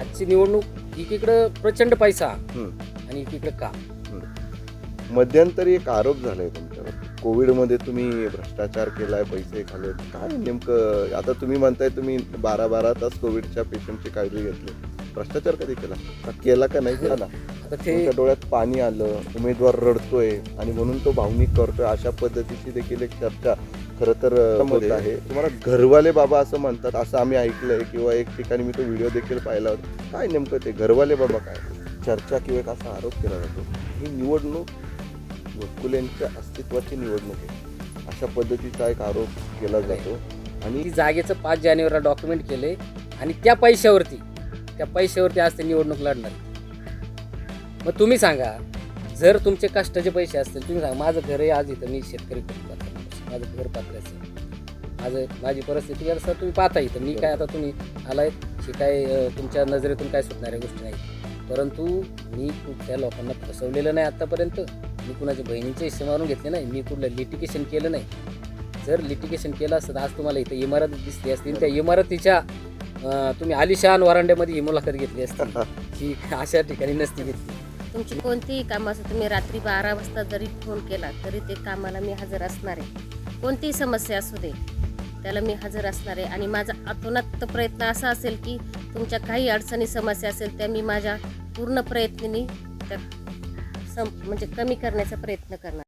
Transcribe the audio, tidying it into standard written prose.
आजची निवडणूक एकीकडं प्रचंड पैसा हं. आणि एकीकडे काम. मध्यंतरी एक आरोप झालाय तुमच्यावर, कोविडमध्ये तुम्ही भ्रष्टाचार केलाय, पैसे खाल्ले. काय नेमकं? आता तुम्ही म्हणताय तुम्ही 12 तास कोविडच्या पेशंटची काळजी घेतली. भ्रष्टाचार कधी केला का नाही केला ना? आता ते तुमच्या डोळ्यात पाणी आलं, उमेदवार रडतोय आणि म्हणून तो भावनिक करतोय, अशा पद्धतीची देखील एक चर्चा खरं तर होत आहे. तुम्हाला घरवाले बाबा असं म्हणतात, असं आम्ही ऐकलंय, किंवा एक ठिकाणी मी तो व्हिडिओ देखील पाहिला होता. काय नेमकं ते घरवाले बाबा काय चर्चा किंवा एक असा आरोप केला जातो? ही निवडणूक वकुलेंच्या अस्तित्वाची निवडणूक आहे, अशा पद्धतीचा एक आरोप केला जातो. आणि ती जागेचं 5 जानेवारीला डॉक्युमेंट केले आणि त्या पैशावरती आज ते निवडणूक लढणार. मग तुम्ही सांगा, जर तुमचे कष्टाचे पैसे असतील, तुम्ही सांगा, माझं घर आहे आज इथं, मी शेतकरी कुटुंबात, माझं घर पात्राचं, माझी परिस्थिती सर तुम्ही पाहता इथं. मी काय आता तुम्ही आलाय काय तुमच्या नजरेतून काय सुटणाऱ्या गोष्टी नाही, परंतु मी त्या लोकांना फसवलेलं नाही आत्तापर्यंत. मी कुणाच्या बहिणीचे हिस्से मारून घेतले नाही, मी कुठलं लिटिगेशन केलं नाही. जर लिटिगेशन केलं असतं तर आज तुम्हाला इथं इमारत दिसली असती, त्या इमारतीच्या तुम्ही आलिशान वरांड्यामध्ये ही मुलाखत घेतली असती, ही अशा ठिकाणी नसती घेतली. तुमची कोणतीही कामं असं तुम्ही रात्री 12 वाजता जरी फोन केला तरी ते कामाला मी हजर असणार आहे. कोणतीही समस्या असू दे त्याला मी हजर असणार आहे. आणि माझा अतोनात प्रयत्न असा असेल की तुमच्या काही अडचणी समस्या असेल त्या मी माझ्या पूर्ण प्रयत्नांनी त्या म्हणजे कमी करण्याचा प्रयत्न करणार.